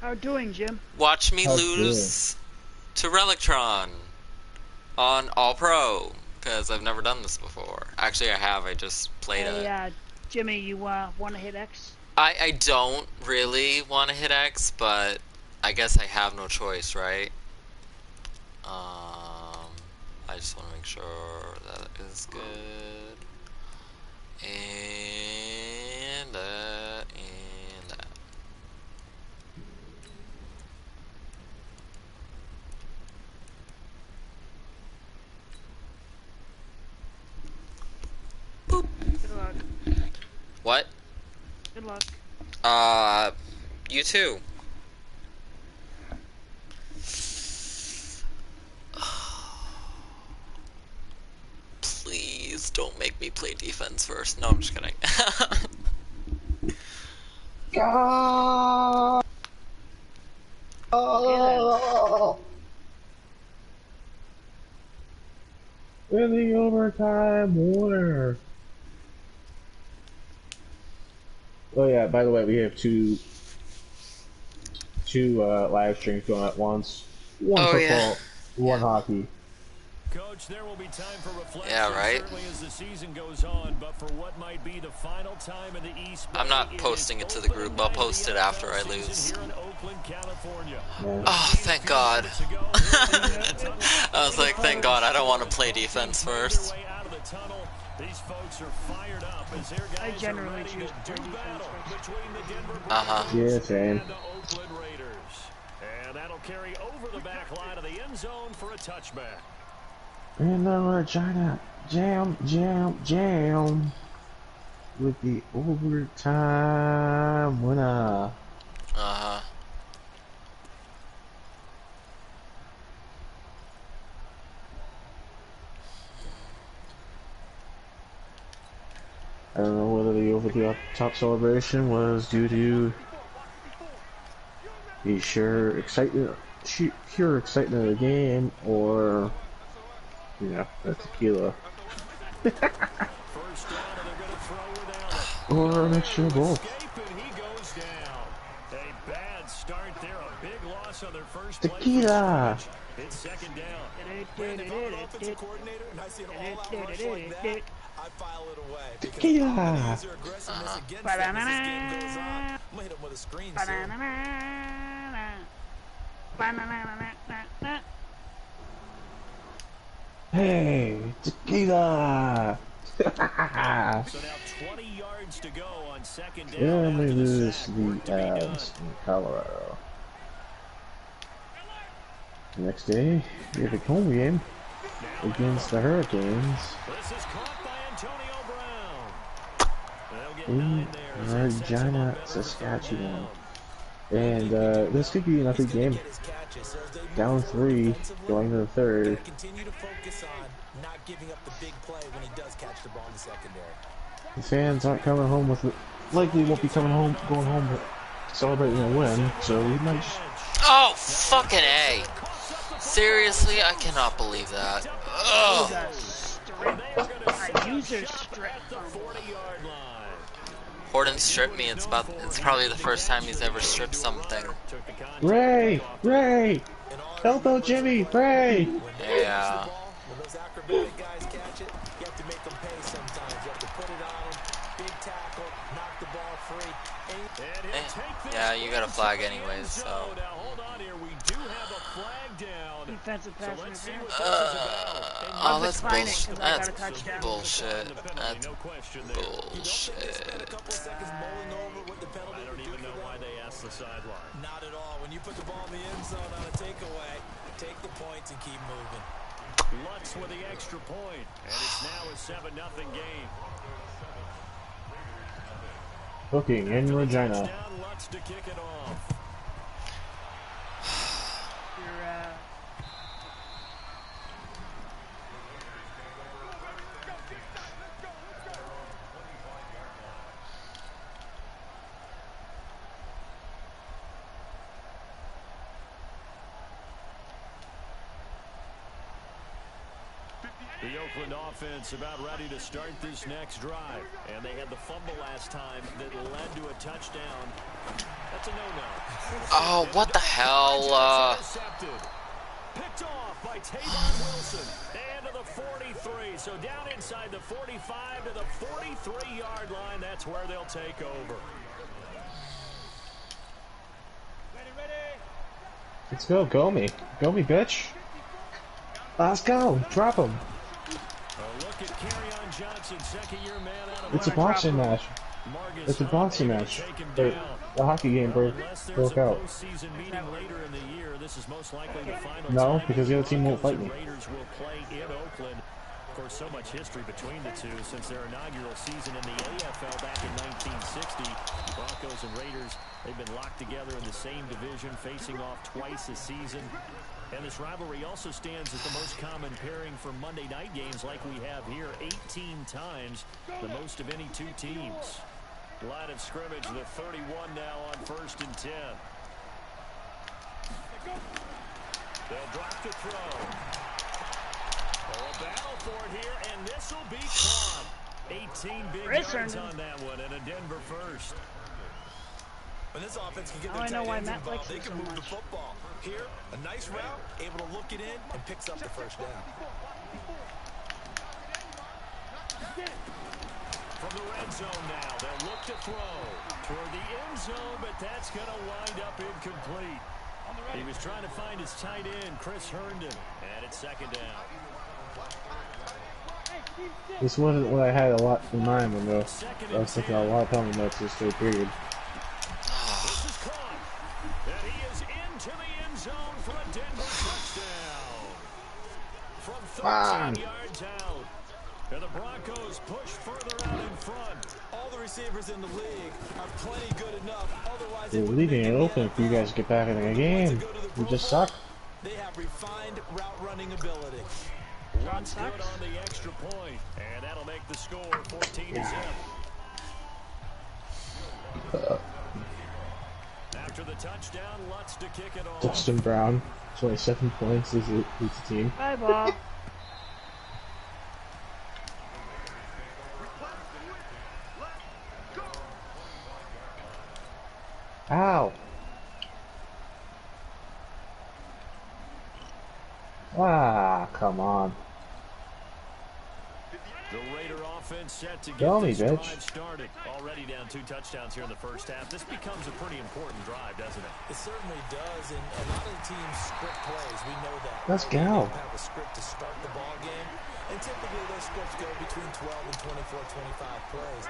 How doing, Jim? Watch me How's doing? lose to Relliktron on All Pro, because I've never done this before. Actually, I have. I just played Hey, it. Jimmy, you want to hit X? I don't really want to hit X, but I guess I have no choice, right? I just want to make sure that is good. And that. Boop. Good luck. What? Good luck. Uh, you too. Please don't make me play defense first. No, I'm just kidding. Ah! Okay then. Oh! In the overtime winner. Oh yeah, by the way, we have two live streams going at once. One Oh yeah. football, one Yeah. hockey. Coach, there will be time for reflection, Yeah, right? certainly as the season goes on, but for what might be the final time in the East Bay, I'm not posting it to the group. I'll post it after I lose. here in Oakland, California. Yeah. Oh, thank God. I was like, thank God I don't want to play defense first. These folks are fired up as their I guys are generally ready choose to to do play defense battle first. between the Denver Uh-huh. Yeah, Broncos same. and the Oakland Raiders. And that'll carry over the back line of the end zone for a touchback. And then we're China jam with the overtime winner. Uh-huh. I don't know whether the over the top celebration was due to the sheer excitement of the game, or the tequila, First down, and they're going to throw without it. or a mixture of both. Escape, and he goes down. A bad start there, a big loss on their first play. Tequila. It's second down. Brandon, if I'm an offensive coordinator and I see an all-out rush like that, I file it away. Because if I'm going to use their aggressiveness against them as this game goes on, I'm going to hit them with a screen soon. Hey, tequila. So now 20 yards to go on second down. Yeah, after we the lose sack. the Work to be done. Avs in Colorado. The next day, we have a home game against the Hurricanes This is caught by Antonio Brown. They'll get in 9 there as that sets them Regina, up better on Saskatchewan. down. And this could be an ugly game. Down 3, going to the third. Continue to focus on not giving up the big play when he does catch the ball in the secondary. The fans aren't coming home with it. Likely won't be going home celebrating a win, so we might just... Oh, fucking A. Seriously, I cannot believe that. Ugh. User strip. Horton stripped me. It's probably the first time he's ever stripped something. Ray! Help out Jimmy! Ray! Yeah. When those acrobatic guys catch it, you have to make them pay sometimes. You have to put it on them, big tackle, knock the ball free. Yeah, you got a flag anyways, so. Now hold on here, we do have a flag down. Defensive So pass let's see interference. what this is about. Oh, that's decline it, bullshit. 'cause I That's got a touchdown. bullshit. That's No question there. You don't think they spent a bullshit. couple seconds mulling over what the penalty I don't would do even know for why them? they asked the sideline. Not at all. When you put the ball in the end zone on a takeaway, take the points and keep moving. Lutz with the extra point, and it's now a 7-0 game. Booking in Regina. Touchdown, Lutz to kick it off. The Oakland offense about ready to start this next drive. And they had the fumble last time that led to a touchdown. That's a no-no. Oh, what the hell? Picked off by Tavon Wilson. And to the 43. So down inside the 45 to the 43-yard line. That's where they'll take over. Let's go, go me, bitch. Let's go, drop him. A look at Kerryon Johnson, second-year man out of It's a boxing match. It's a boxing match. The hockey game broke out. No, because the other team won't fight me. Of course, so much history between the two since their inaugural season in the AFL back in 1960. Broncos and Raiders, they've been locked together in the same division, facing off twice a season. And this rivalry also stands as the most common pairing for Monday night games like we have here, 18 times, the most of any two teams. Line of scrimmage, the 31 now on 1st and 10. They'll drop the throw. A battle for it here, and this will be caught. 18 big yards on that one, and a Denver first. When this offense can get their tight ends involved, they can move the football. Here, a nice route, able to look it in, and picks up the first down. From the red zone now, they'll look to throw toward the end zone, but that's going to wind up incomplete. He was trying to find his tight end, Chris Herndon, and it's second down. This wasn't what I had a lot in mind when I was taking a lot of time notes this third period. This is caught, and he is into the end zone for a Denver touchdown. From 13 yards out, and the Broncos push further out in front. All the receivers in the league are plenty good enough. Otherwise, They're leaving it open for you guys to get back in the game. We just suck. They have refined route running ability. Runs good on the extra point, and that'll make the score 14-0. After the touchdown, Lutz to kick it off. Dustin Brown, 27 points leads the team. Bye, Bob. Ow! Ah, come on. The Raider offense set to get Go me, this bitch. drive started. Already down 2 touchdowns here in the first half. This becomes a pretty important drive, doesn't it? It certainly does, and a lot of the teams script plays. We know that. Let's go. They have a script to start the ball game, and typically those scripts go between 12 and 24, 25 plays.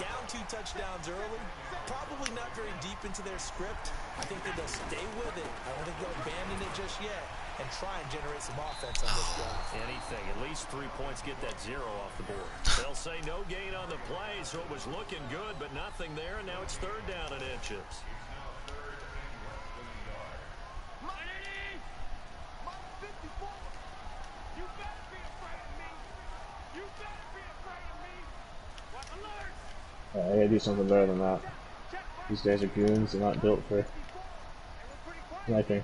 Down 2 touchdowns early, probably not very deep into their script. I think that they'll stay with it. I don't think they'll abandon it just yet and try and generate some offense on this drive. Anything. At least 3 points get that 0 off the board. They'll say no gain on the play, so it was looking good, but nothing there, and now it's 3rd down and inches. I gotta do something better than that. These guys are goons, they're not built for sniping.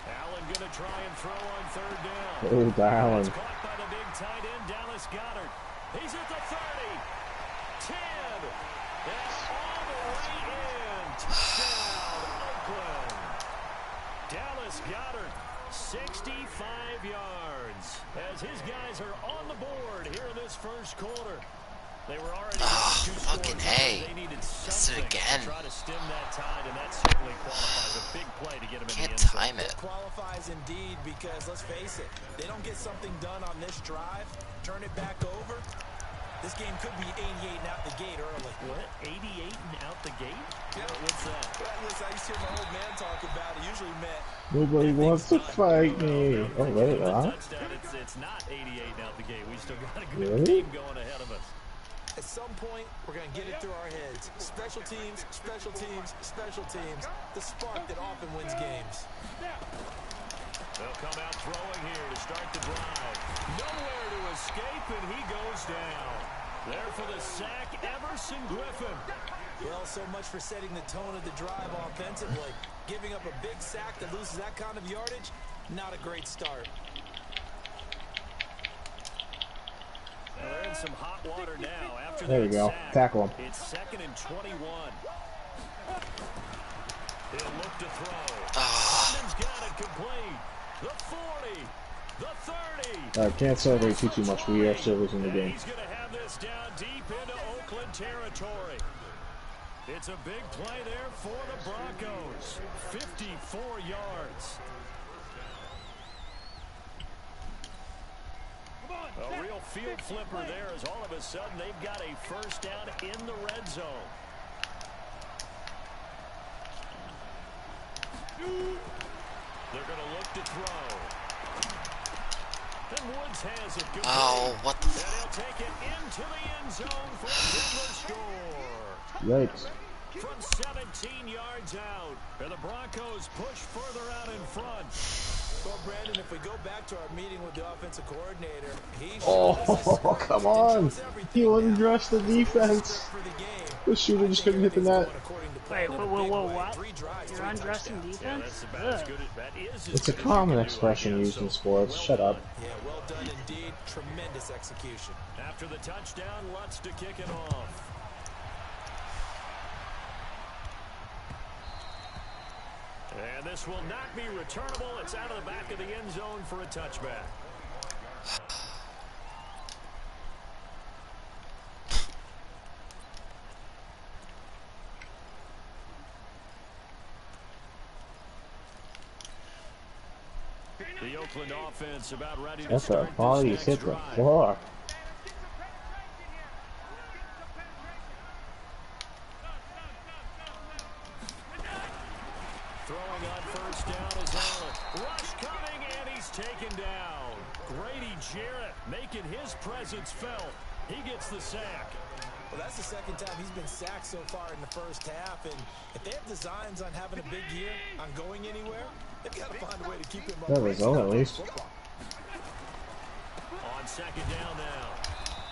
Allen gonna try and throw on 3rd down. Oh, Allen. Caught by the big tight end, Dallas Goedert. He's at the 30, 10, and all the way in. Touchdown, Oakland. Dallas Goedert, 65 yards, as his guys are on the board here in this first quarter. They were already fucking A. They needed Miss it something again. to try to stem that tide, and that certainly qualifies a big play to get him in the Can't end zone. time it. It qualifies indeed because, let's face it, they don't get something done on this drive, turn it back over. This game could be 88 and out the gate early. What? 88 and out the gate? Yeah. What's that? Well, listen, I used to hear my old man talk about it. Usually meant Nobody wants to fight me. Oh, wait, huh? Touchdown. It's not 88 and out the gate. We still got a good Really? team going ahead of us. at some point, we're going to get it through our heads. Special teams, special teams, special teams. The spark that often wins games. They'll come out throwing here to start the drive. Nowhere to escape, and he goes down. There for the sack, Everson Griffin. Well, so much for setting the tone of the drive offensively. Giving up a big sack that loses that kind of yardage, not a great start. Well, they're in some hot water now after There you that go. sack. Tackle him. It's 2nd and 21. He'll look to throw. Ah. London's got it complete. The 40, the 30. Alright, can't celebrate too much. We are still losing the game. He's going to have this down deep into Oakland territory. It's a big play there for the Broncos. 54 yards. A real field flipper there as all of a sudden they've got a first down in the red zone. They're going to look to throw. And Woods has it. Oh, what the And he'll take it into the end zone for a Denver score. Yikes. From 17 yards out. And the Broncos push further out in front. Well, Brandon, if we go back to our meeting with the offensive coordinator, he Oh, come on. He undressed the defense. The shooter just couldn't hit the net. Wait, whoa, what? You're undressing defense? It's a common expression used in sports. Shut up. Yeah, well done indeed. Tremendous execution. After the touchdown, Lutz to kick it off. And this will not be returnable. It's out of the back of the end zone for a touchback. The Oakland offense about ready to What the start ball? this You next hit the drive. floor. Throwing on first down is Allen. Rush coming, and he's taken down. Grady Jarrett making his presence felt. He gets the sack. Well, that's the second time he's been sacked so far in the first half, and if they have designs on having a big year, on going anywhere, they've got to find a way to keep him That was all, at least. On second down now,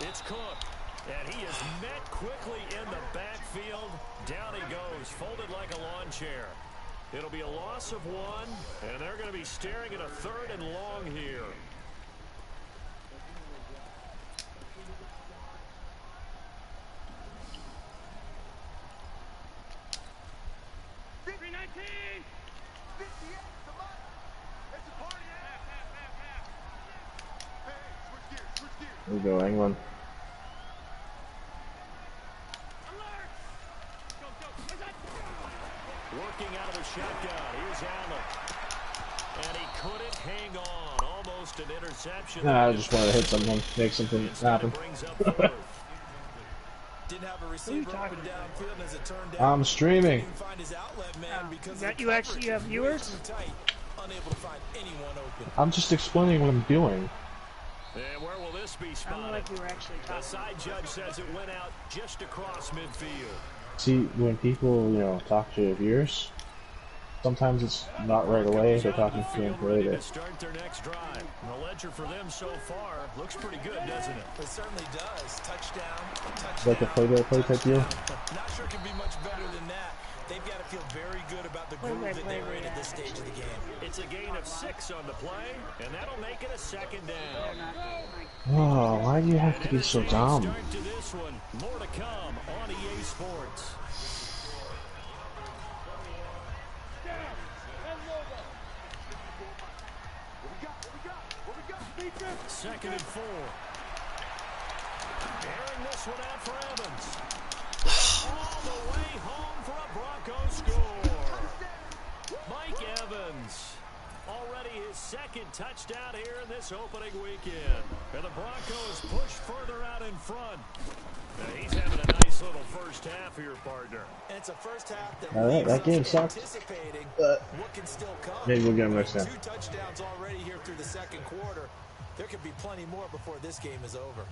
it's Cook, and he is met quickly in the backfield. Down he goes, folded like a lawn chair. It'll be a loss of 1, and they're going to be staring at a 3rd and long here. There we go, England. Working out of the shotgun. Here's Allen. And he couldn't hang on. Almost an interception. Nah, I just wanted to hit someone, make something happen. Didn't have a receiver open downfield, as it turned out. I'm streaming. Couldn't find his outlet man because You actually have viewers? tight, unable to find anyone open. I'm just explaining what I'm doing. And where will this be Sounded spotted? like you were actually The talking. side judge says it went out just across midfield. See, when people, talk to viewers, sometimes it's not right away. They're talking to them Ready later. to start their next drive. And the ledger for them so far looks pretty good, doesn't it? It certainly does. Touchdown. Like a play-by-play type deal. Not sure it can be much better than that. They've got to feel very good about the groove that they're in at this stage of the game. It's a gain of 6 on the play, and that'll make it a second down. Oh, why do you have to be so dumb? Start to this one. More to come on EA Sports. Second and 4. Airing this one out for Evans. All the way home for a Broncos score. Mike Evans. Already his second touchdown here in this opening weekend. And the Broncos push further out in front. Now he's having a nice little first half here, partner. And it's a first half that All right, leaves that game us sucked. anticipating what can still come. Maybe we'll get him next time. 2 touchdowns already here through the second quarter. There could be plenty more before this game is over.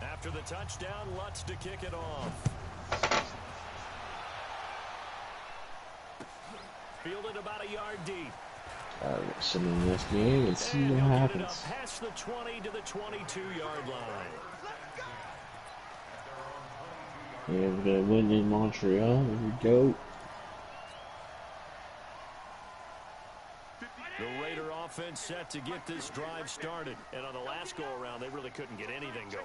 After the touchdown, Lutz to kick it off. Fielded about a yard deep. Sitting in this game and see what happens. Past the 20 to the 22-yard line. Yeah, we're gonna win in Montreal. There we go. The Raider offense set to get this drive started. And on the last go-around, they really couldn't get anything going.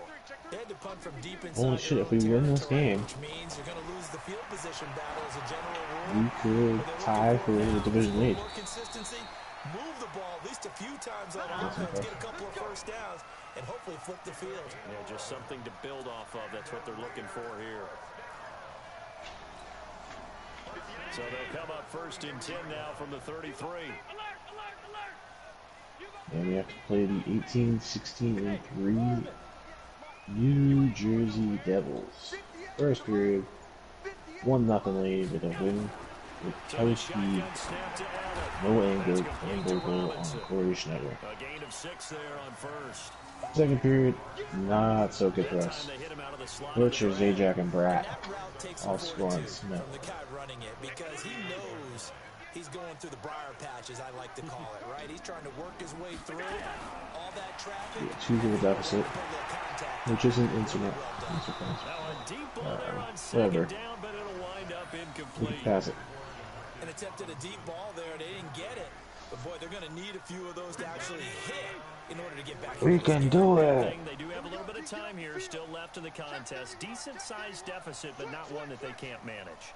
They had to punt from deep inside. Holy shit, if we win this game, which means you're going to lose the field position battle as a general rule. we could tie for the division lead. More consistency, move the ball at least a few times on offense, get a couple of first downs, and hopefully flip the field. Yeah, just something to build off of. That's what they're looking for here. So they'll come up first and 10 now from the 33. And we have to play the 18, 16, and 3 New Jersey Devils. First period, 1-0 lead with a win with toe speed, no angle goal on Corey Schneider. A gain of 6 there on first. Second period, not so good for us. Butcher, Zajac, and Brat all score on Smith. From the guy running it, because he knows he's going through the briar patch, as I like to call it, right? He's trying to work his way through all that traffic. Yeah, 2-goal deficit, which isn't insurmountable. Whatever. We can pass it. And attempted a deep ball there. They didn't get it. But, boy, they're going to need a few of those to actually hit in order to get back. We can do it. They do have a little bit of time here still left in the contest. Decent-sized deficit, but not one that they can't manage.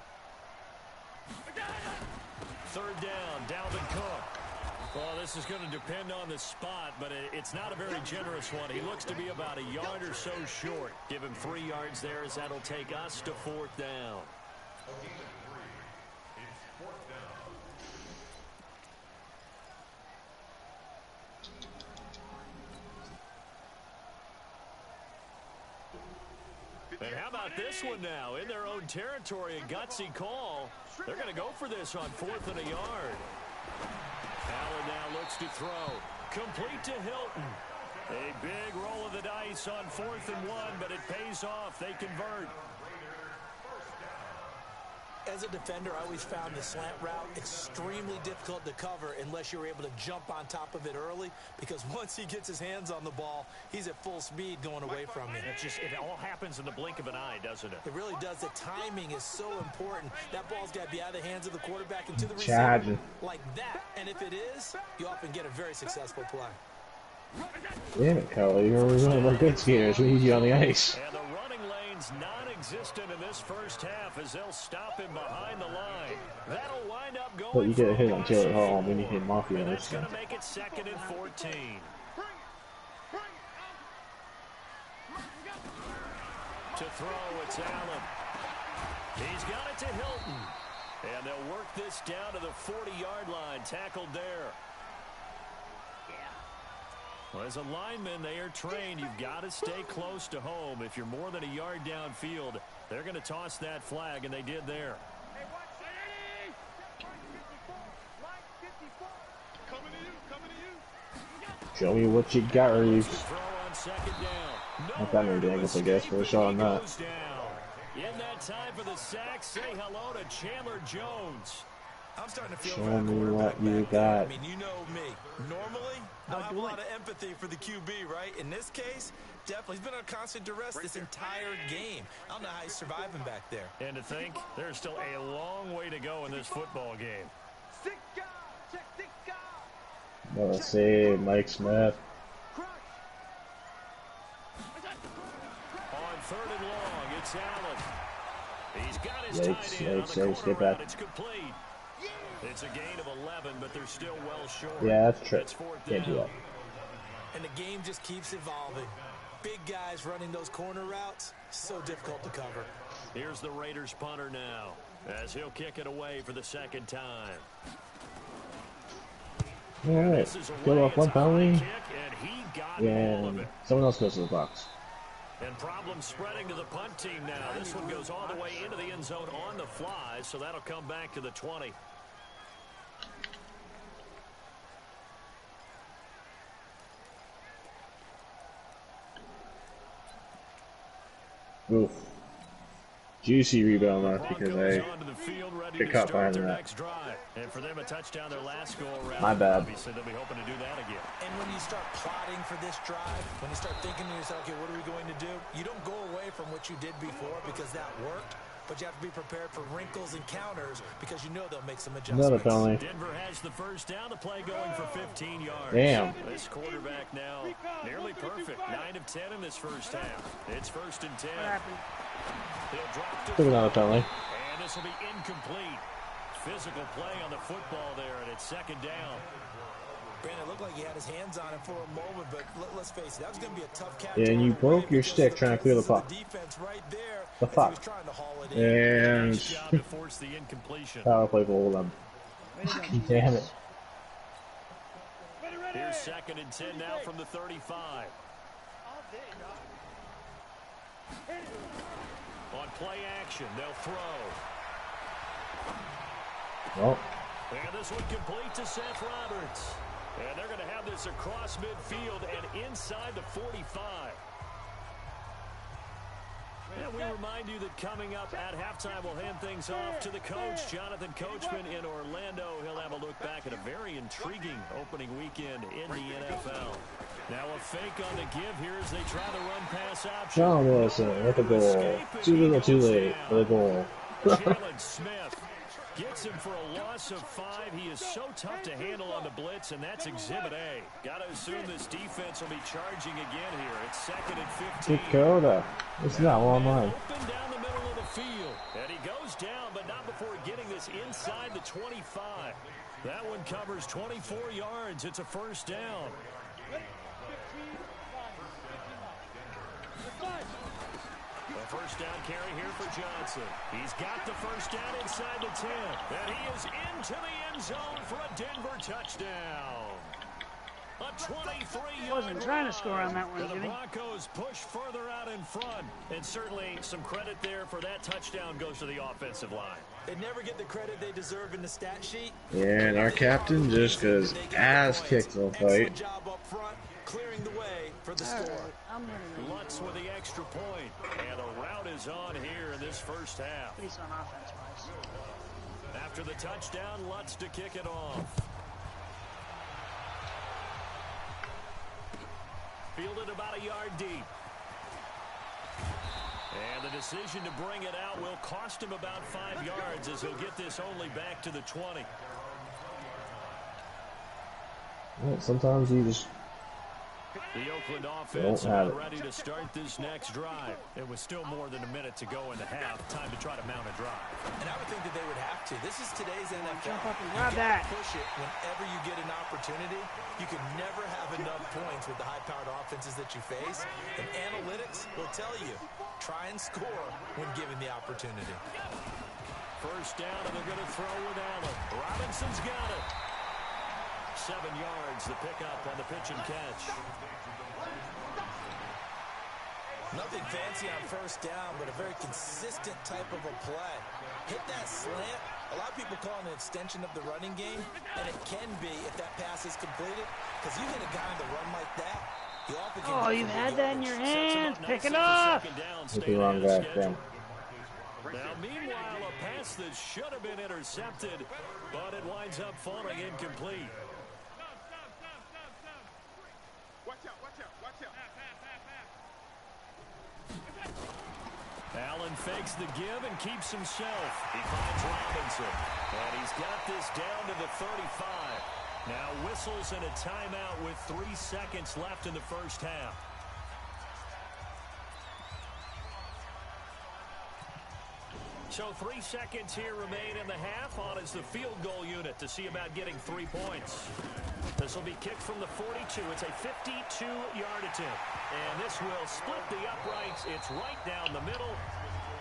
Third down, Dalvin Cook. Well, this is going to depend on the spot, but it's not a very generous one. He looks to be about a yard or so short. Give him 3 yards there, as that'll take us to 4th down. And how about this one now? In their own territory, a gutsy call. They're going to go for this on 4th and a yard. Allen now looks to throw. Complete to Hilton. A big roll of the dice on 4th and 1, but it pays off. They convert. As a defender, I always found the slant route extremely difficult to cover unless you're able to jump on top of it early, because once he gets his hands on the ball, he's at full speed going away from you. It all happens in the blink of an eye, doesn't it? It really does. The timing is so important. That ball's got to be out of the hands of the quarterback into the receiver like that. And if it is, you often get a very successful play. Damn it, Kelly. You're one of our good skaters. We need you on the ice. And the running lane's non-existent in this first half as they'll stop him behind the line. That'll wind up going. But you get a hit on Taylor Hall, and then you hit Mafia. And that's going to make it 2nd and 14. To throw, it's Allen. He's got it to Hilton. And they'll work this down to the 40-yard line. Tackled there. Well, as a lineman, they are trained. You've got to stay close to home. If you're more than a yard downfield, they're going to toss that flag, and they did there. Show me what you got, Reeves. Not that many dangles, I guess, for a shot on that. In that time for the sack, say hello to Chandler Jones. I'm starting to feel Show me what you got. I mean, you know me. Normally, I have a lot of empathy for the QB, right? In this case, definitely. He's been under constant duress this entire game. I don't know how he's surviving back there. And to think, there's still a long way to go in this football game. Well, save Mike Smith. On 3rd and long, it's Allen. He's got his tight end on the corner route. It's complete. It's a gain of 11, but they're still well short. Yeah, that's true. Can't do that. And the game just keeps evolving. Big guys running those corner routes, so difficult to cover. Here's the Raiders punter now, as he'll kick it away for the 2nd time. All right, go off one penalty, and someone else goes to the box. And problems spreading to the punt team now. This one goes all the way into the end zone on the fly, so that'll come back to the 20. Oof. juicy rebound left because I Onto the field, ready get to caught start behind their that. next drive. And for them, a touchdown their last go around. My bad. Obviously, they'll be hoping to do that again. And when you start plotting for this drive, when you start thinking to yourself, okay, what are we going to do? You don't go away from what you did before because that worked. But you have to be prepared for wrinkles and counters because you know they'll make some adjustments. Another penalty. Denver has the first down, the play going for 15 yards. Damn. This quarterback now nearly perfect. 9 of 10 in this first half. It's 1st and 10. What happened? He'll drop to Took another penalty. and this will be incomplete. Physical play on the football there, and it's 2nd down. Brandon, it looked like he had his hands on it for a moment, but let's face it, that was going to be a tough catch. Yeah, and you broke your stick trying to clear the puck. Defense right there The as he fuck. was trying to haul it in. And Nice job to force the incompletion. power play for them. Way to go. Damn it. Here's 2nd and 10 now from the 35. On play action, they'll throw. Well, And this one complete to Seth Roberts. And they're going to have this across midfield and inside the 45. And we remind you that coming up at halftime, we'll hand things off to the coach, Jonathan Coachman in Orlando. He'll have a look back at a very intriguing opening weekend in the NFL. Now a fake on the give here as they try the run-pass option. John Wilson with the goal. Too little, too late for the goal. Jalen Smith gets him for a loss of 5. He is so tough to handle on the blitz, and that's Exhibit A. Got to assume this defense will be charging again here. It's 2nd and 15. Dakota. It's not one line. Open down the middle of the field. And he goes down, but not before getting this inside the 25. That one covers 24 yards. It's a 1st down. A 1st down carry here for Johnson. He's got the 1st down inside the 10. And he is into the end zone for a Denver touchdown. A 23-yard Wasn't trying to score on that one, and the Jimmy. Broncos push further out in front. And certainly some credit there for that touchdown goes to the offensive line. They never get the credit they deserve in the stat sheet. And our captain just goes ass kicked the fight. Excellent job up front, clearing the way for the All score. right, I'm winning. Lutz with the extra point. And the route is on here in this 1st half. At least on offense-wise. After the touchdown, Lutz to kick it off. Fielded about a yard deep. And the decision to bring it out will cost him about 5 yards as he'll get this only back to the 20. Well, sometimes you just The Oakland offense Don't have about it. ready to start this next drive. It was still more than a minute to go in the half. Time to try to mount a drive. And I would think that they would have to. This is today's NFL. Jump up and You grab gotta that. push it whenever you get an opportunity. You can never have enough points with the high-powered offenses that you face. And analytics will tell you, try and score when given the opportunity. 1st down, and they're going to throw with Allen. Robinson's got it. 7 yards, the pickup on the pitch and catch. Nothing fancy on 1st down, but a very consistent type of a play. Hit that slant. A lot of people call it an extension of the running game, and it can be if that pass is completed, because you hit a guy on the run like that, you often can Oh, go you've for had big that in your yardage. hands. Pick it Nicely for up. 2nd down, hit the staying wrong ahead of guy. schedule. Damn. Now, meanwhile, a pass that should have been intercepted, but it winds up falling incomplete. Allen fakes the give and keeps himself. He finds Robinson. And he's got this down to the 35. Now whistles and a timeout with 3 seconds left in the 1st half. So 3 seconds here remain in the half. On is the field goal unit to see about getting 3 points. This will be kicked from the 42. It's a 52-yard attempt. And this will split the uprights. It's right down the middle.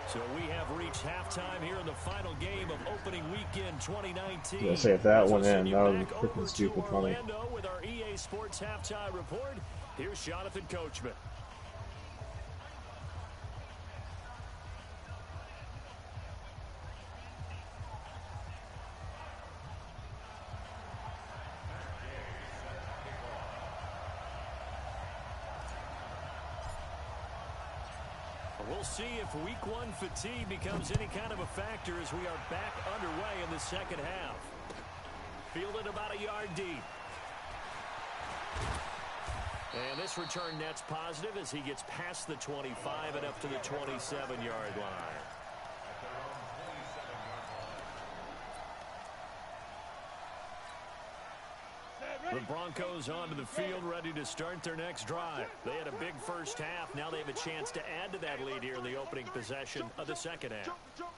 So we have reached halftime here in the final game of opening weekend 2019. Yeah, say if that went in, that would be Back freaking over stupid to funny. Orlando with our EA Sports halftime report. Here's Jonathan Coachman. We'll see if week one fatigue becomes any kind of a factor as we are back underway in the second half. Fielded about a yard deep. And this return net's positive as he gets past the 25 and up to the 27-yard line. The Broncos onto the field ready to start their next drive. They had a big first half. Now they have a chance to add to that lead here in the opening possession of the second half.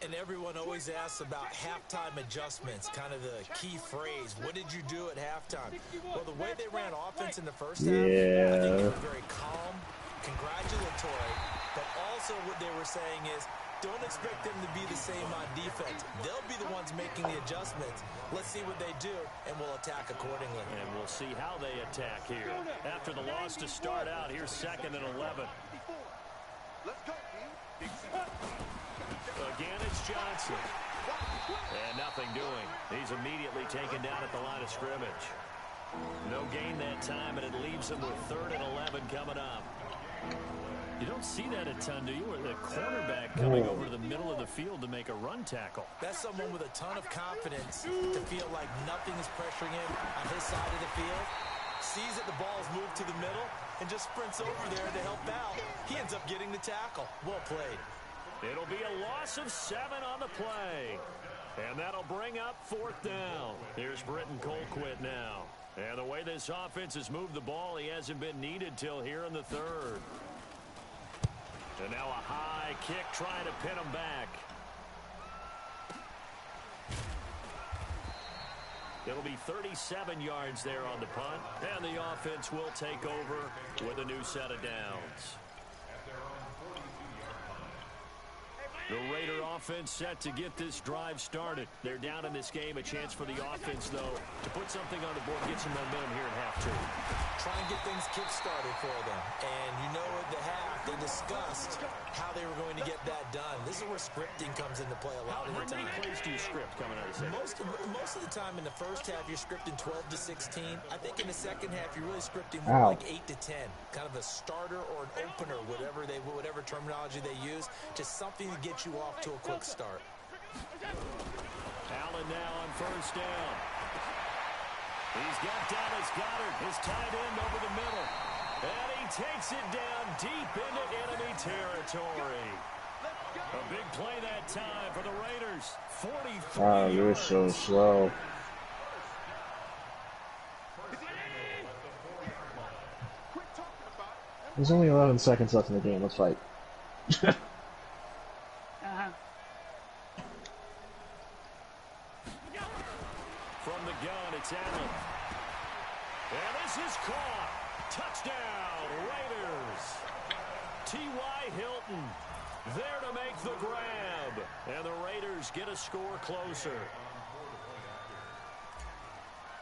And everyone always asks about halftime adjustments, kind of the key phrase. What did you do at halftime? Well, the way they ran offense in the first half, I think they were very calm, congratulatory, but also what they were saying is, don't expect them to be the same on defense. They'll be the ones making the adjustments. Let's see what they do, and we'll attack accordingly. And we'll see how they attack here. After the loss to start out, here's 2nd and 11. Again, it's Johnson. And nothing doing. He's immediately taken down at the line of scrimmage. No gain that time, and it leaves him with 3rd and 11 coming up. You don't see that a ton, do you? Or the cornerback coming over to the middle of the field to make a run tackle. That's someone with a ton of confidence to feel like nothing is pressuring him on his side of the field. Sees that the ball's moved to the middle and just sprints over there to help out. He ends up getting the tackle. Well played. It'll be a loss of 7 on the play. And that'll bring up 4th down. Here's Britton Colquitt now. And the way this offense has moved the ball, he hasn't been needed till here in the 3rd. And now a high kick trying to pin him back. It'll be 37 yards there on the punt. And the offense will take over with a new set of downs. The Raider offense set to get this drive started. They're down in this game. A chance for the offense, though, to put something on the board, get some momentum here in half 2. Try and get things kick-started for them. And you know at the half, they discussed how they were going to get that done. This is where scripting comes into play a lot of the time. How many plays do you script coming out of the second? Most of the time in the first half, you're scripting 12 to 16. I think in the second half, you're really scripting more like 8 to 10. Kind of a starter or an opener, whatever terminology they use. Just something to get you off to a quick start. Allen now on 1st down. He's got Dallas Goedert, his tight end, over the middle. And he takes it down deep into enemy territory. A big play that time for the Raiders. 43 Wow, you're so slow. There's only 11 seconds left in the game. Let's fight. From the gun, it's Allen. And this is caught. Touchdown, Raiders. T.Y. Hilton there to make the grab. And the Raiders get a score closer.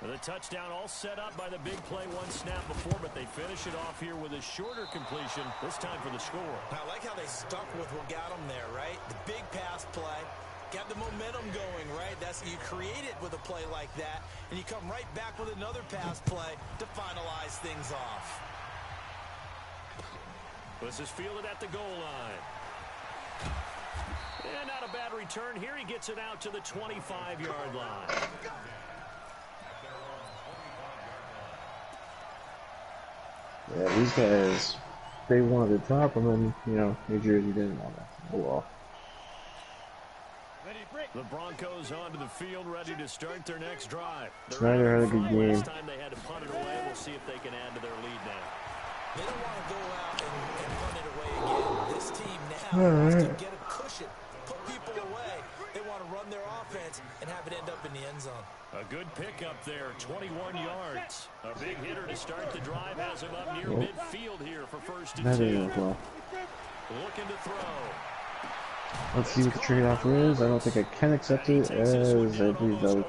The touchdown all set up by the big play one snap before, but they finish it off here with a shorter completion, this time for the score. I like how they stuck with what got them there, right? The big pass play. Got the momentum going, right? You create it with a play like that, and you come right back with another pass play to finalize things off. This is fielded at the goal line. And not a bad return here. He gets it out to the 25-yard line. Yeah, these guys, they wanted the top, and then, New Jersey didn't want it. Oh well. The Broncos onto the field, ready to start their next drive. Snyder had a good game. Last time they had to punt it away. We'll see if they can add to their lead now. They don't want to go out and punt it away again. This team now wants to get a cushion, put people away. They want to run their offense and have it end up in the end zone. A good pickup there, 21 yards. A big hitter to start the drive has him up near midfield here for 1st and 2. Well. Looking to throw. Let's see what the trade-off is. I don't think I can accept it, as I believe that would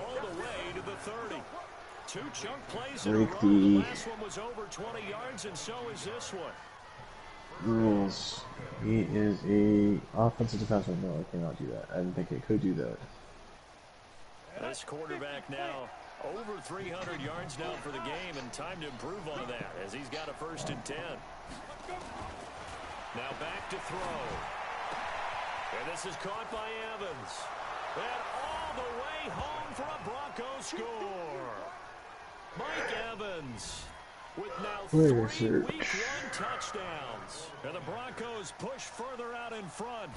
break the last one was over 20 yards, and so is this one. rules. He is a offensive defenseman. No, I cannot do that. I didn't think it could do that. This quarterback now over 300 yards now for the game, and time to improve on that as he's got a 1st and 10. Now back to throw. And this is caught by Evans. And all the way home for a Broncos score. Mike Evans with now 3 Week 1 touchdowns. And the Broncos push further out in front.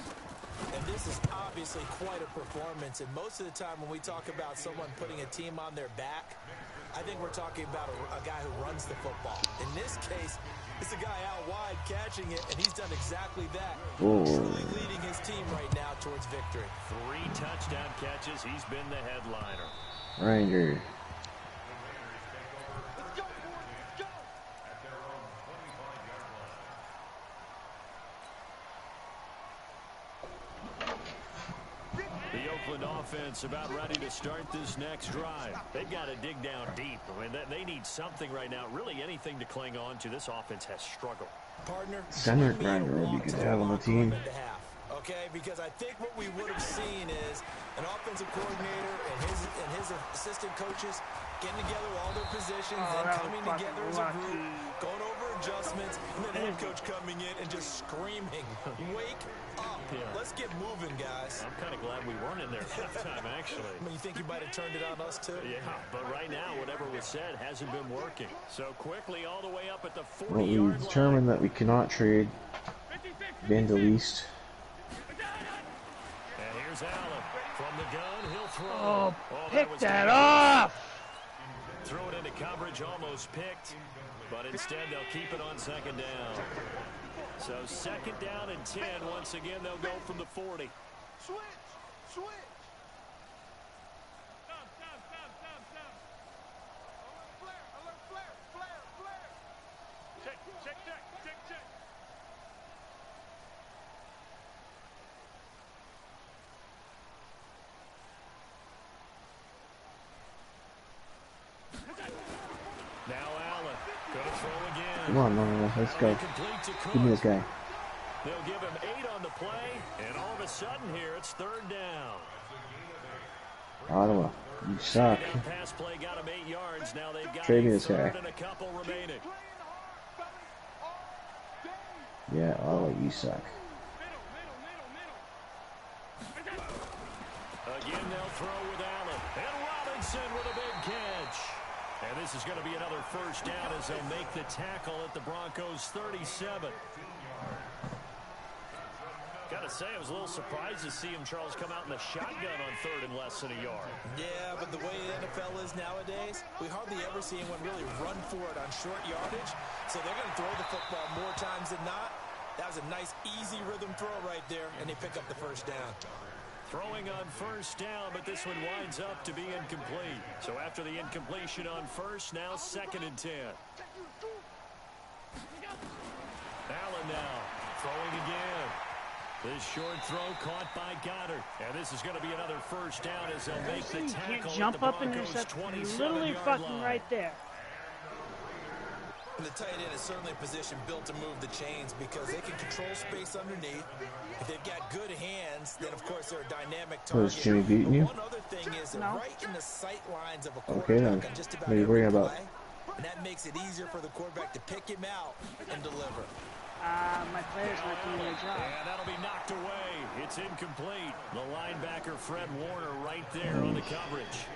And this is obviously quite a performance. And most of the time when we talk about someone putting a team on their back, I think we're talking about a guy who runs the football. In this case, it's a guy out wide catching it, and he's done exactly that. Truly leading his team right now towards victory. 3 touchdown catches. He's been the headliner. Ranger. The Oakland offense about ready to start this next drive. They've got to dig down deep. I mean, they need something right now. Really anything to cling on to. This offense has struggled. Partner, center grinder would be good to have on the team. Okay, because I think what we would have seen is an offensive coordinator and his assistant coaches getting together all their positions and coming together as a group, going over adjustments, and then the head coach coming in and just screaming, "Wake up! Let's get moving, guys." I'm kind of glad we weren't in there at halftime, actually. I mean, you think you might have turned it on us too? Yeah, but right now, whatever was said hasn't been working. So quickly, all the way up at the 40-yard Well, we determined that we cannot trade Van der Leest. And here's Allen from the gun. He'll throw. Oh, pick that off! Throw it into coverage, almost picked, but instead they'll keep it on second down. So second down and 10. Once again, they'll go from the 40. Switch! Check. Now Allen, gonna throw again. Come on, no, let's go. Give me this guy. They'll give him 8 on the play, and all of a sudden here, it's third down. Ottawa, you suck. Pass play got him 8 yards. Now they've got Trade me this guy. and a couple remaining. Yeah, Ottawa, you suck. Again, they'll throw with Allen. And Robinson with a big catch. And this is going to be another first down as they'll make the tackle at the Broncos 37. Got to say, I was a little surprised to see him, Charles, come out in the shotgun on third and less than a yard. Yeah, but the way the NFL is nowadays, we hardly ever see anyone really run for it on short yardage. So they're going to throw the football more times than not. That was a nice, easy rhythm throw right there, and they pick up the first down. Throwing on first down, but this one winds up to be incomplete. So after the incompletion on first, now second and 10. Allen now throwing again. This short throw caught by Goddard. And this is going to be another first down as they'll make the tackle. You can't jump up and intercept. Literally fucking right there. And the tight end is certainly a position built to move the chains because they can control space underneath. If they've got good hands, then of course they're a dynamic target. Is Jimmy beating you? One other thing is right in the sight lines of a Okay, then. quarterback on just about What are you every worrying about? play. And that makes it easier for the quarterback to pick him out and deliver. My player's not doing their job. And that'll be knocked away. It's incomplete. The linebacker, Fred Warner, right there on the coverage.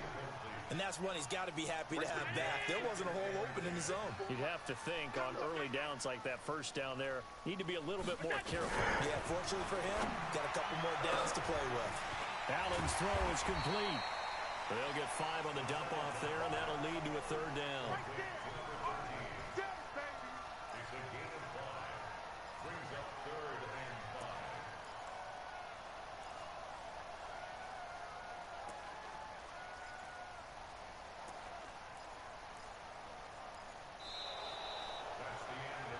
And that's one he's got to be happy to have back. There wasn't a hole open in his zone. You'd have to think on early downs like that first down there, need to be a little bit more careful. Yeah, fortunately for him, got a couple more downs to play with. Allen's throw is complete. They'll get 5 on the dump off there, and that'll lead to a third down.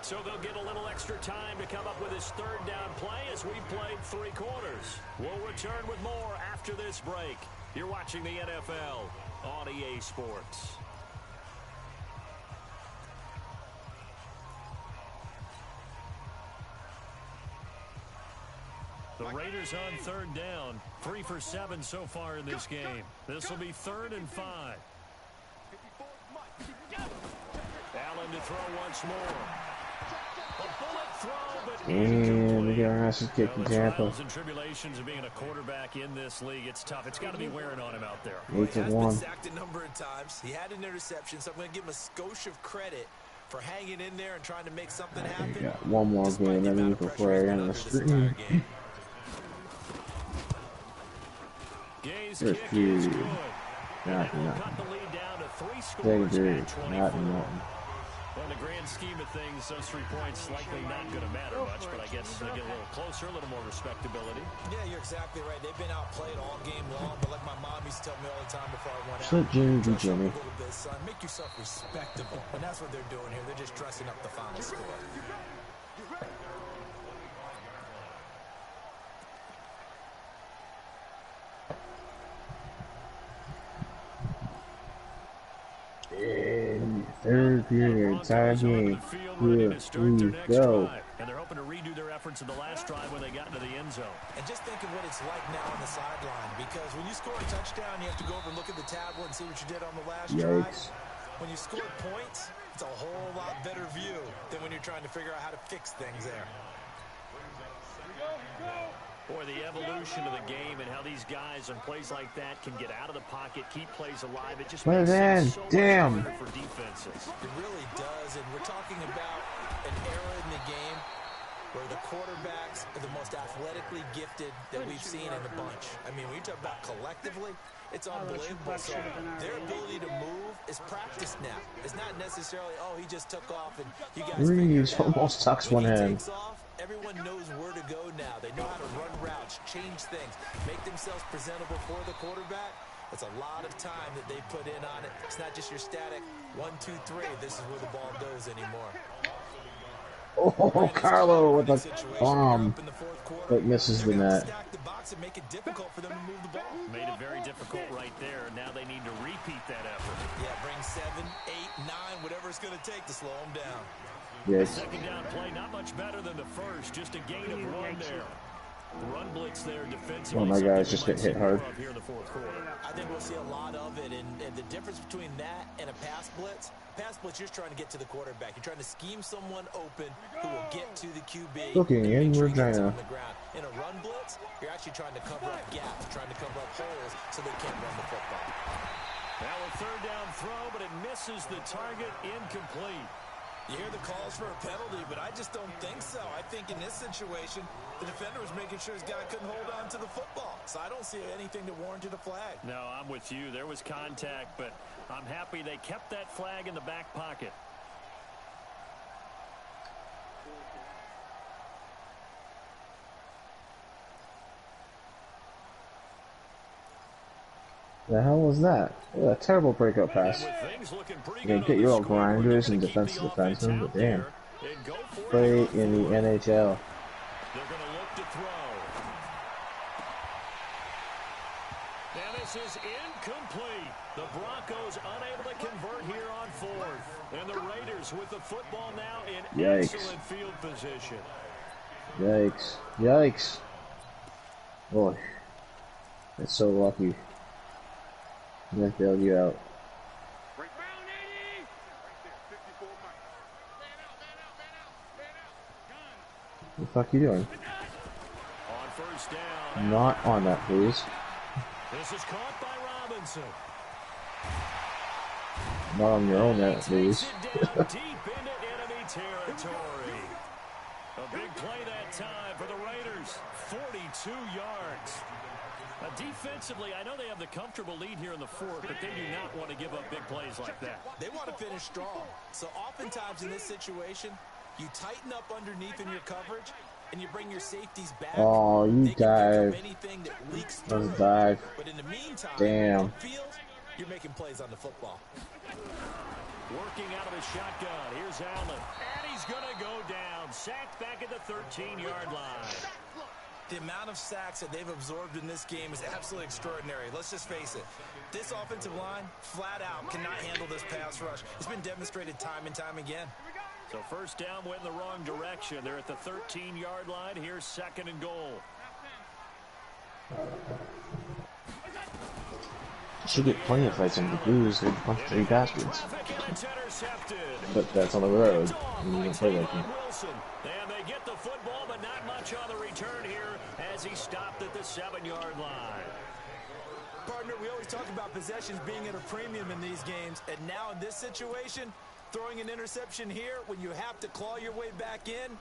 So they'll get a little extra time to come up with his third down play as we've played 3 quarters. We'll return with more after this break. You're watching the NFL on EA Sports. The Raiders on third down, 3 for 7 so far in this game. This will be 3rd and 5. Allen to throw once more. bullet throw, but And we got our asses kicked in Tampa. trials and tribulations of being a quarterback in this league. It's tough. It's got to be wearing on him out there. 8-1. He has been sacked a number of times. He had an interception, so I'm going to give him a skosh of credit for hanging in there and trying to make something happen. We got one more game underneath before I end the screen. First period. Nothing. Second nothing. In the grand scheme of things, those 3 points likely not going to matter much, but I guess they get a little closer, a little more respectability. Yeah, you're exactly right. They've been outplayed all game long, but like my mom used to tell me all the time before I went out, let Jimmy be dress up Jimmy. a little bit, son. Make yourself respectable. And that's what they're doing here. They're just dressing up the final score. And third period, tie game. Here we go. And they're hoping to redo their efforts in the last drive when they got into the end zone. And just think of what it's like now on the sideline, because when you score a touchdown, you have to go over and look at the tablet and see what you did on the last drive. When you score points, it's a whole lot better view than when you're trying to figure out how to fix things there. Boy, the evolution of the game and how these guys on plays like that can get out of the pocket, keep plays alive. It just makes it so much harder for defenses. It really does, and we're talking about an era in the game where the quarterbacks are the most athletically gifted that we've seen in a bunch. I mean, when you talk about collectively, it's unbelievable. So their ability to move is practiced now. It's not necessarily, oh, he just took off and you guys Reeves almost tucks one hand. Everyone knows where to go now. They know how to run routes, change things, make themselves presentable for the quarterback. It's a lot of time that they put in on it. It's not just your static 1, 2, 3. This is where the ball goes anymore. Oh, Carlo with a bomb, but misses the net. Make it difficult for them to move the ball. Made it very difficult right there. Now they need to repeat that effort. Yeah, bring 7, 8, 9, whatever it's going to take to slow them down. Yes. Second down play, not much better than the first. Just a gain of 1 there. Run blitz there defensively. One of my guys just got hit hard. Here in the fourth quarter. I think we'll see a lot of it, and the difference between that and a pass blitz, you're trying to get to the quarterback. You're trying to scheme someone open who will get to the QB. Looking in Regina. In a run blitz, you're actually trying to cover up gaps, trying to cover up holes so they can't run the football. Now a third down throw, but it misses the target, incomplete. You hear the calls for a penalty, but I just don't think so. I think in this situation, the defender was making sure his guy couldn't hold on to the football. So I don't see anything to warrant a flag. No, I'm with you. There was contact, but I'm happy they kept that flag in the back pocket. The hell was that? What a terrible breakout pass. You can get your old grinders and defensive defensemen, but damn. Play in the NHL. They're going to look to throw. And this is incomplete. The Broncos unable to convert here on fourth. And the Raiders with the football now in excellent field position. Yikes. Yikes. Boy. That's so lucky. That bailed you out. What the fuck are you doing? On first down. Not on that, please. This is caught by Robinson. Not on your own net, please. Deep into enemy territory. A big play that time for the Raiders. 42 yards. Defensively, I know they have the comfortable lead here in the fourth, but they do not want to give up big plays like that. They want to finish strong. So oftentimes in this situation, you tighten up underneath in your coverage, and you bring your safeties back. Oh, you dive. Let's dive. But in the meantime, damn. Field, you're making plays on the football. Working out of the shotgun. Here's Allen. And he's going to go down. Sacked back at the 13-yard line. The amount of sacks that they've absorbed in this game is absolutely extraordinary. Let's just face it. This offensive line, flat out, cannot handle this pass rush. It's been demonstrated time and time again. So first down went in the wrong direction. They're at the 13-yard line. Here's second and goal. Should get plenty of fights on the Blues. They're a bunch of dirty bastards. But that's on the road, and you don't play like them. And they get the football, but not much on the return here as he stopped at the 7-yard line. Partner, we always talk about possessions being at a premium in these games, and now in this situation, throwing an interception here when you have to claw your way back in,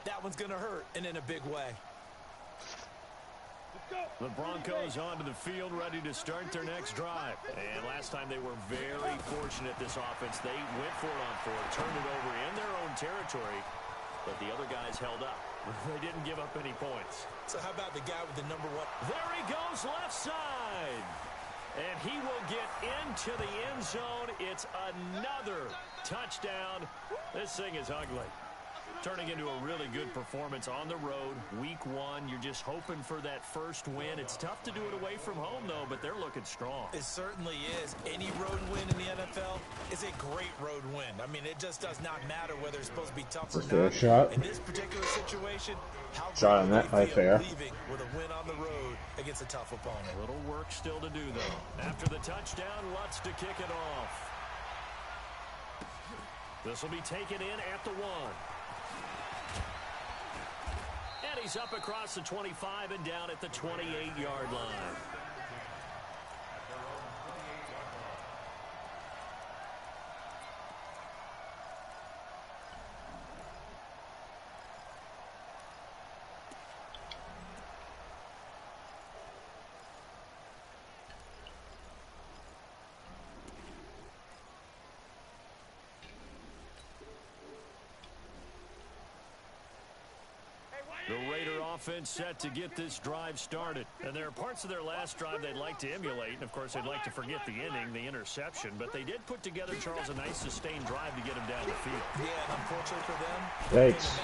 that one's going to hurt, and in a big way. The Broncos onto the field, ready to start their next drive. And last time they were very fortunate, this offense. They went for it on fourth, turned it over in their own territory, but the other guys held up. They didn't give up any points. So how about the guy with the number 1? There he goes, left side. And he will get into the end zone. It's another touchdown. This thing is ugly. Turning into a really good performance on the road. Week 1, you're just hoping for that first win. It's tough to do it away from home, though, but they're looking strong. It certainly is. Any road win in the NFL is a great road win. I mean, it just does not matter whether it's supposed to be tough or not. Fair shot. In this particular situation, how shot on that by fair. Leaving with a win on the road against a tough opponent. A little work still to do, though. After the touchdown, Lutz to kick it off. This will be taken in at the 1. And he's up across the 25 and down at the 28-yard line. The Raider offense set to get this drive started. And there are parts of their last drive they'd like to emulate. And, of course, they'd like to forget the inning, the interception. But they did put together, Charles, a nice sustained drive to get him down the field. Yeah, and unfortunately for them, Yikes.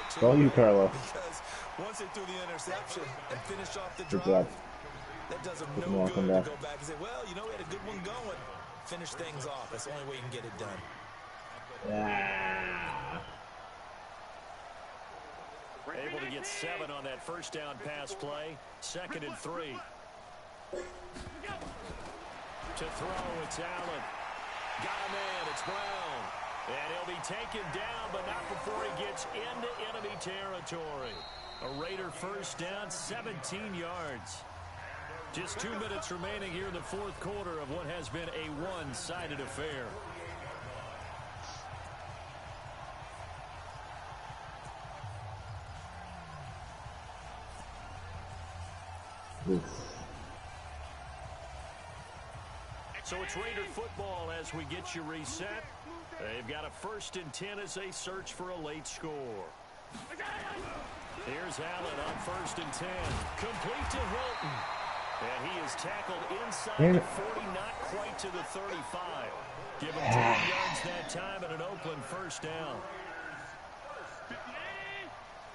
It's all you, Carlo. Because once they threw the interception and finished off the Good drive, job. that does them Good no walk good on to that. go back and say, well, you know, we had a good one going. Finish things off. That's the only way you can get it done. Ah. Able to get 7 on that first down pass play. 2nd and 3. To throw, it's Allen. Got a man, it's Brown. And he'll be taken down, but not before he gets into enemy territory. A Raider first down, 17 yards. Just 2 minutes remaining here in the 4th quarter of what has been a one-sided affair. Oof. So it's Raider football as we get you reset. They've got a 1st and 10 as they search for a late score. Here's Allen on 1st and 10. Complete to Hilton. And he is tackled inside the 40, not quite to the 35. Give him 10 yards that time and an Oakland first down.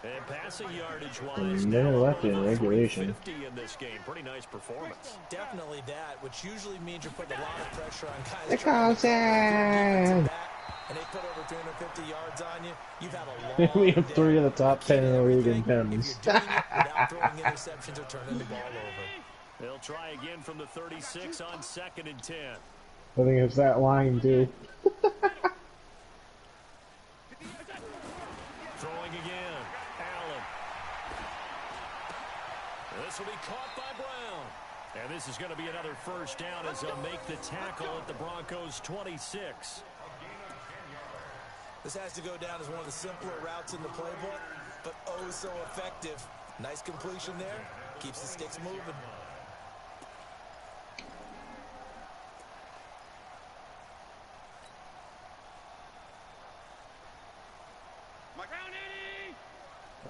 And passing yardage-wise, minute left in regulation. 50 in this game. Pretty nice performance. Definitely that, which usually means you're putting a lot of pressure on guys. The trying to Carlson! and they put over 250 yards on you. You've had a long We have 3 of the top 10 in the league in If penalties. you're doing it without throwing interceptions or turning the ball over. They'll try again from the 36 on 2nd and 10. I think it's that line, too. Throwing again. Allen. This will be caught by Brown. And this is going to be another first down as they'll make the tackle at the Broncos' 26. This has to go down as one of the simpler routes in the playbook, but oh so effective. Nice completion there. Keeps the sticks moving.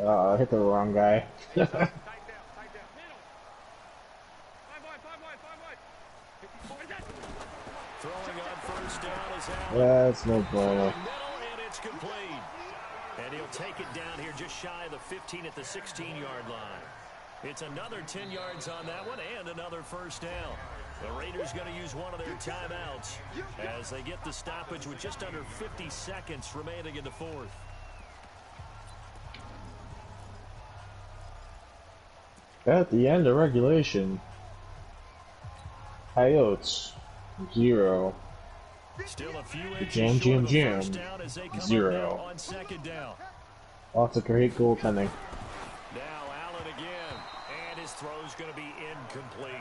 I hit the wrong guy. Throwing on first down is Allen. That's no bueno. And it's complete. And he'll take it down here just shy of the 15 at the 16-yard line. It's another 10 yards on that one and another first down. The Raiders going to use one of their timeouts as they get the stoppage with just under 50 seconds remaining in the 4th. At the end of regulation, Coyotes, 0. Still a few Jam, inches short jam, of a first jam, down as they come 0. up now on second down. Lots of great goaltending. Now Allen again, and his throw's going to be incomplete.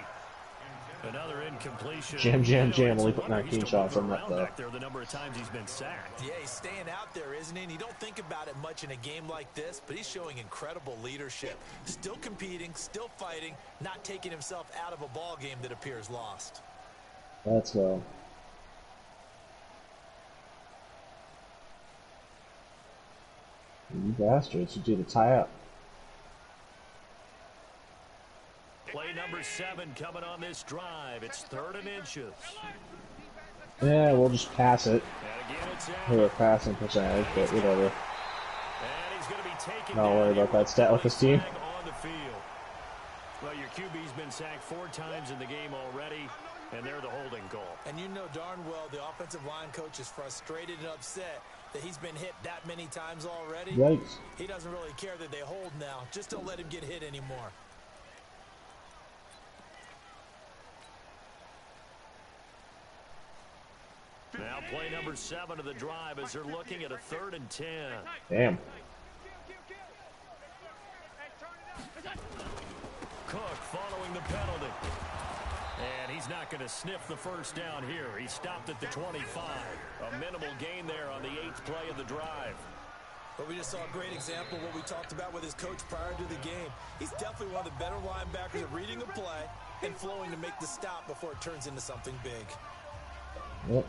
Another incompletion. Jam, jam, jam. Only It's a put wonder 19 he's shots still on that, moving though. around back there the number of times he's been sacked. Yeah, he's staying out there, isn't he? And you don't think about it much in a game like this, but he's showing incredible leadership. Still competing, still fighting, not taking himself out of a ball game that appears lost. Let's go. You bastards, you did a tie up. Play number 7 coming on this drive. It's 3rd and inches. Yeah, we'll just pass it. And again, it's For a passing percentage, but whatever. And he's going to be taken Don't down worry here about that with stat with a this team. flag on the field. Well, your QB's been sacked 4 times in the game already, and they're the holding call. And you know darn well the offensive line coach is frustrated and upset that he's been hit that many times already. Yikes. He doesn't really care that they hold now. Just don't let him get hit anymore. Now play number 7 of the drive as they're looking at a 3rd and 10. Damn. Cook following the penalty. And he's not going to sniff the first down here. He stopped at the 25. A minimal gain there on the 8th play of the drive. But we just saw a great example of what we talked about with his coach prior to the game. He's definitely one of the better linebackers at reading a play and flowing to make the stop before it turns into something big. Yep.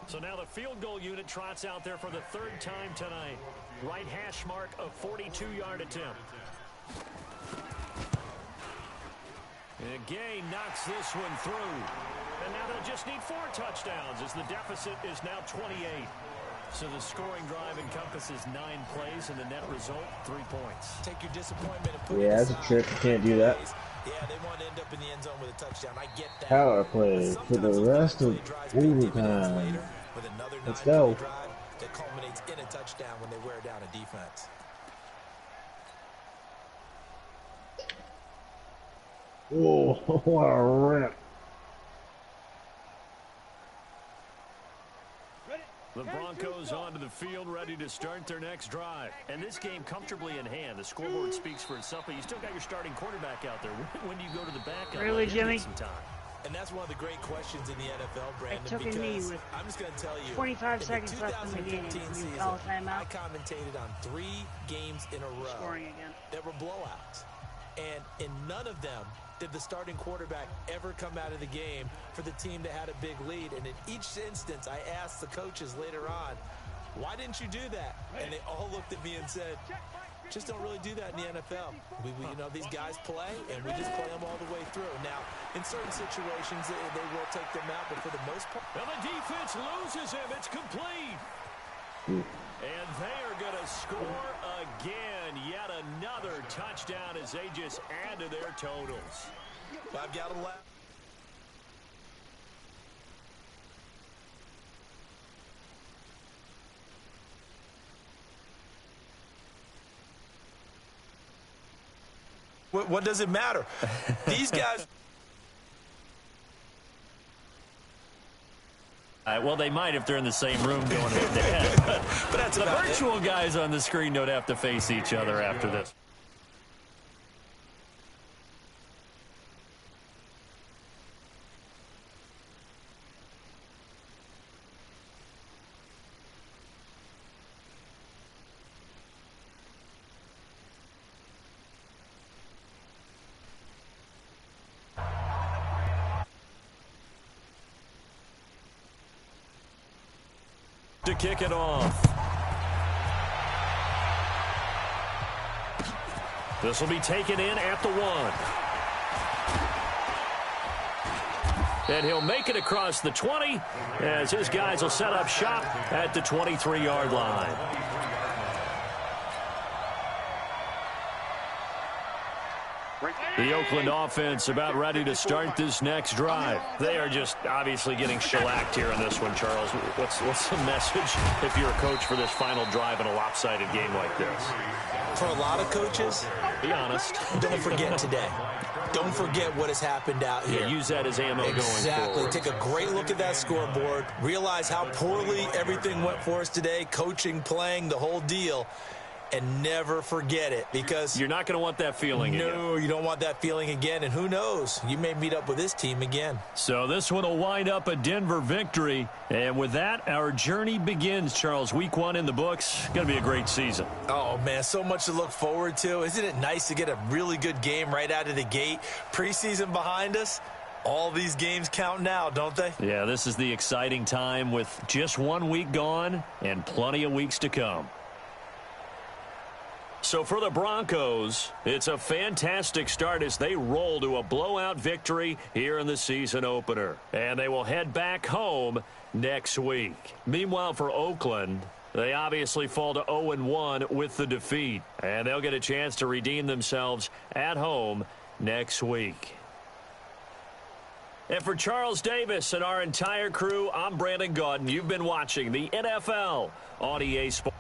So now the field goal unit trots out there for the 3rd time tonight. Right hash mark of 42-yard attempt. And Gay knocks this one through. And now they'll just need 4 touchdowns as the deficit is now 28. So the scoring drive encompasses 9 plays and the net result 3 points. Take your disappointment and put it Yeah, that's a aside. trick. You can't do that. Yeah, they want to end up in the end zone with a touchdown. I get that. Power play for the rest of overtime. With another Let's 9-play go. drive that culminates in a touchdown when they wear down a defense. Oh, what a rip. The Broncos onto the field, ready to start their next drive. And this game comfortably in hand. The scoreboard speaks for itself, but you still got your starting quarterback out there. When do you go to the backup? Really, Jimmy? Some time. And that's one of the great questions in the NFL, Brandon, took a knee because with I'm just going to tell you, 25 in seconds the left in the game. 2015 You season, call a timeout? I commentated on 3 games in a row Scoring again. that were blowouts. And in none of them did the starting quarterback ever come out of the game for the team that had a big lead. And in each instance, I asked the coaches later on, why didn't you do that? And they all looked at me and said, just don't really do that in the NFL. You know, these guys play, and we just play them all the way through. Now, in certain situations, they will take them out, but for the most part. Well, the defense loses him. It's complete. And they are going to score again. Yet another touchdown as they just add to their totals. I've got to laugh. What does it matter? These guys. Well, they might if they're in the same room going head-to-head. But that's the about virtual guys on the screen don't have to face each other after this. To kick it off. This will be taken in at the 1. And he'll make it across the 20 as his guys will set up shop at the 23-yard line. Right. The Oakland offense about ready to start this next drive. They are just obviously getting shellacked here in this one, Charles. What's the message if you're a coach for this final drive in a lopsided game like this? For a lot of coaches, be honest. Don't forget today. Don't forget what has happened out here. Yeah, use that as ammo going forward. Exactly. Take a great look at that scoreboard. Realize how poorly everything went for us today. Coaching, playing, the whole deal. And never forget it, because you're not going to want that feeling again. No, you don't want that feeling again. And who knows? You may meet up with this team again. So this one will wind up a Denver victory. And with that, our journey begins, Charles. Week 1 in the books. Going to be a great season. Oh, man, so much to look forward to. Isn't it nice to get a really good game right out of the gate? Preseason behind us. All these games count now, don't they? Yeah, this is the exciting time with just 1 week gone and plenty of weeks to come. So for the Broncos, it's a fantastic start as they roll to a blowout victory here in the season opener. And they will head back home next week. Meanwhile, for Oakland, they obviously fall to 0-1 with the defeat. And they'll get a chance to redeem themselves at home next week. And for Charles Davis and our entire crew, I'm Brandon Gaudin. You've been watching the NFL on EA Sports.